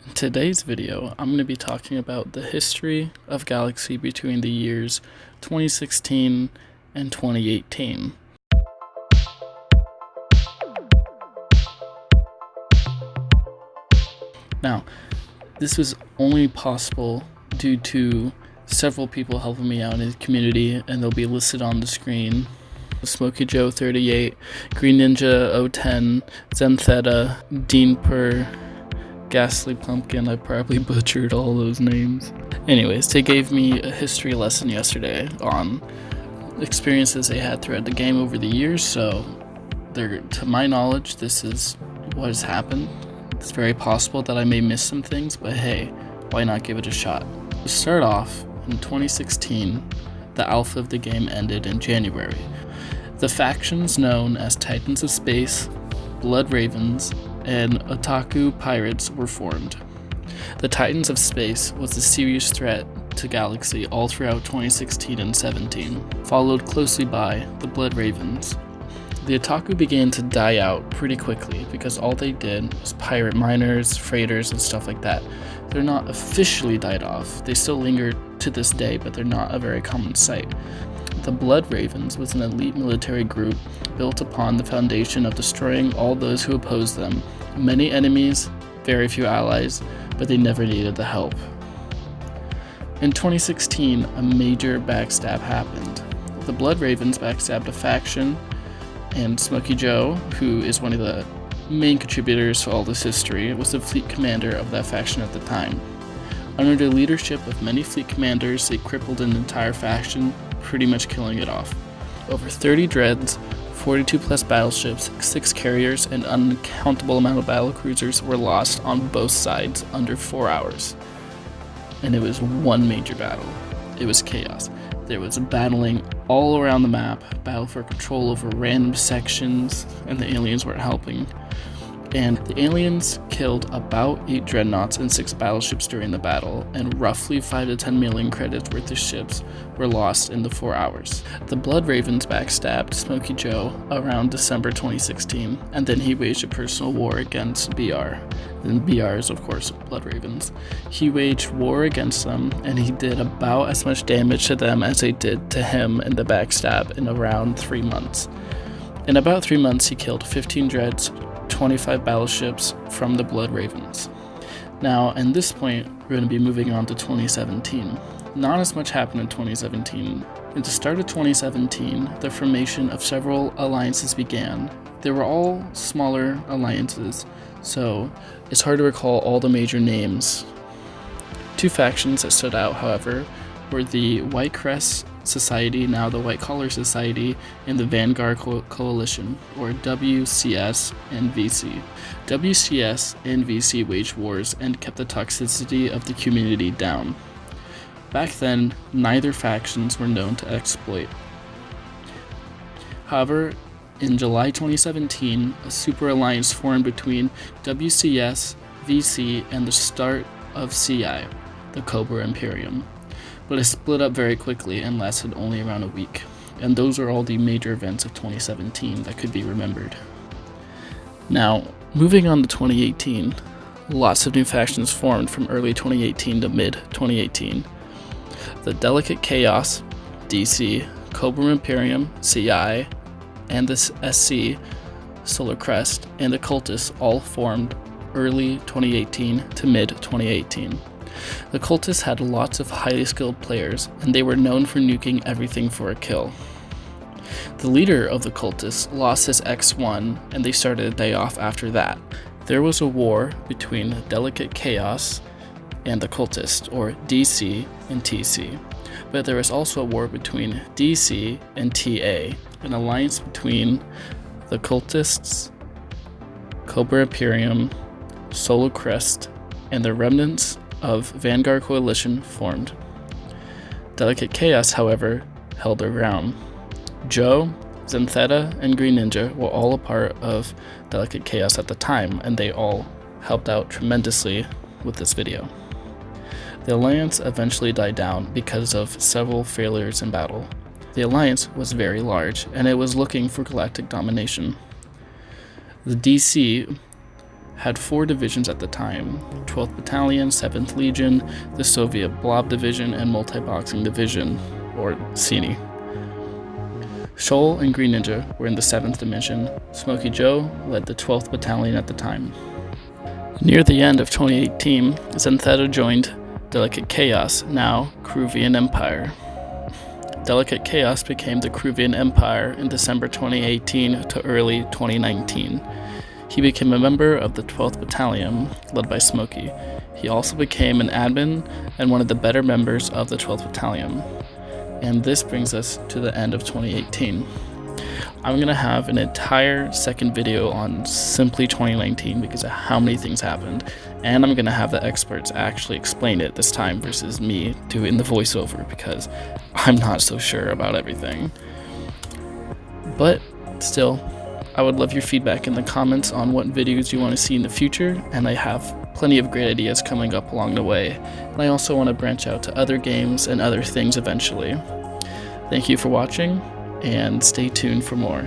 In today's video, I'm going to be talking about the history of Galaxy between the years 2016 and 2018. Now, this was only possible due to several people helping me out in the community, and they'll be listed on the screen. Smokey Joe 38, Green Ninja 010, Zentheta, Deanper, GhastlyPumpkin. I probably butchered all those names. Anyways, they gave me a history lesson yesterday on experiences they had throughout the game over the years, so to my knowledge, this is what has happened. It's very possible that I may miss some things, but hey, why not give it a shot? To start off, in 2016, the alpha of the game ended in January. The factions known as Titans of Space, Blood Ravens, and Otaku Pirates were formed. The Titans of Space was a serious threat to Galaxy all throughout 2016 and 17, followed closely by the Blood Ravens. The Otaku began to die out pretty quickly because all they did was pirate miners, freighters, and stuff like that. They're not officially died off. They still linger to this day, but they're not a very common sight. The Blood Ravens was an elite military group built upon the foundation of destroying all those who opposed them. Many enemies, very few allies, but they never needed the help. In 2016, a major backstab happened. The Blood Ravens backstabbed a faction, and Smokey Joe, who is one of the main contributors to all this history, was the fleet commander of that faction at the time. Under the leadership of many fleet commanders, they crippled an entire faction, pretty much killing it off. Over 30 dreads, 42 plus battleships, 6 carriers, and an uncountable amount of battlecruisers were lost on both sides under 4 hours. And it was one major battle. It was chaos. There was battling all around the map, battle for control over random sections, and the aliens weren't helping. And the aliens killed about 8 dreadnoughts and 6 battleships during the battle, and roughly 5 to 10 million credits worth of ships were lost in the 4 hours. The Blood Ravens backstabbed Smokey Joe around December 2016, and then he waged a personal war against BR. Then BR is, of course, Blood Ravens. He waged war against them, and he did about as much damage to them as they did to him in the backstab in around 3 months. In about 3 months, he killed 15 dreads, 25 battleships from the Blood Ravens. Now, at this point, we're going to be moving on to 2017. Not as much happened in 2017. At the start of 2017, the formation of several alliances began. They were all smaller alliances, so it's hard to recall all the major names. 2 factions that stood out, however, were the White Crest Society, now the White Collar Society, and the Vanguard Coalition, or WCS and VC. WCS and VC waged wars and kept the toxicity of the community down. Back then, neither factions were known to exploit. However, in July 2017, a super alliance formed between WCS, VC, and the start of CI, the Cobra Imperium. But it split up very quickly and lasted only around a week. And those are all the major events of 2017 that could be remembered. Now, moving on to 2018, lots of new factions formed from early 2018 to mid 2018. The Delicate Chaos, DC, Cobra Imperium, CI, and the SC, Solar Crest, and the Cultists all formed early 2018 to mid 2018. The Cultists had lots of highly skilled players, and they were known for nuking everything for a kill. The leader of the Cultists lost his X1, and they started a day off after that. There was a war between Delicate Chaos and the Cultists, or DC and TC. But there was also a war between DC and TA, an alliance between the Cultists, Cobra Imperium, Solar Crest, and the remnants of Vanguard Coalition formed. Delicate Chaos, however, held their ground. Joe, Zentheta, and Green Ninja were all a part of Delicate Chaos at the time, and they all helped out tremendously with this video. The alliance eventually died down because of several failures in battle. The alliance was very large, and it was looking for galactic domination. The DC had 4 divisions at the time: 12th Battalion, 7th Legion, the Soviet Blob Division, and Multi-Boxing Division, or CINI. Shoal and Green Ninja were in the 7th Division. Smokey Joe led the 12th Battalion at the time. Near the end of 2018, Zentheta joined Delicate Chaos, now Kruvian Empire. Delicate Chaos became the Kruvian Empire in December 2018 to early 2019. He became a member of the 12th Battalion, led by Smokey. He also became an admin and one of the better members of the 12th Battalion. And this brings us to the end of 2018. I'm going to have an entire second video on simply 2019 because of how many things happened, and I'm going to have the experts actually explain it this time versus me doing the voiceover because I'm not so sure about everything. But still, I would love your feedback in the comments on what videos you want to see in the future, and I have plenty of great ideas coming up along the way, and I also want to branch out to other games and other things eventually. Thank you for watching, and stay tuned for more.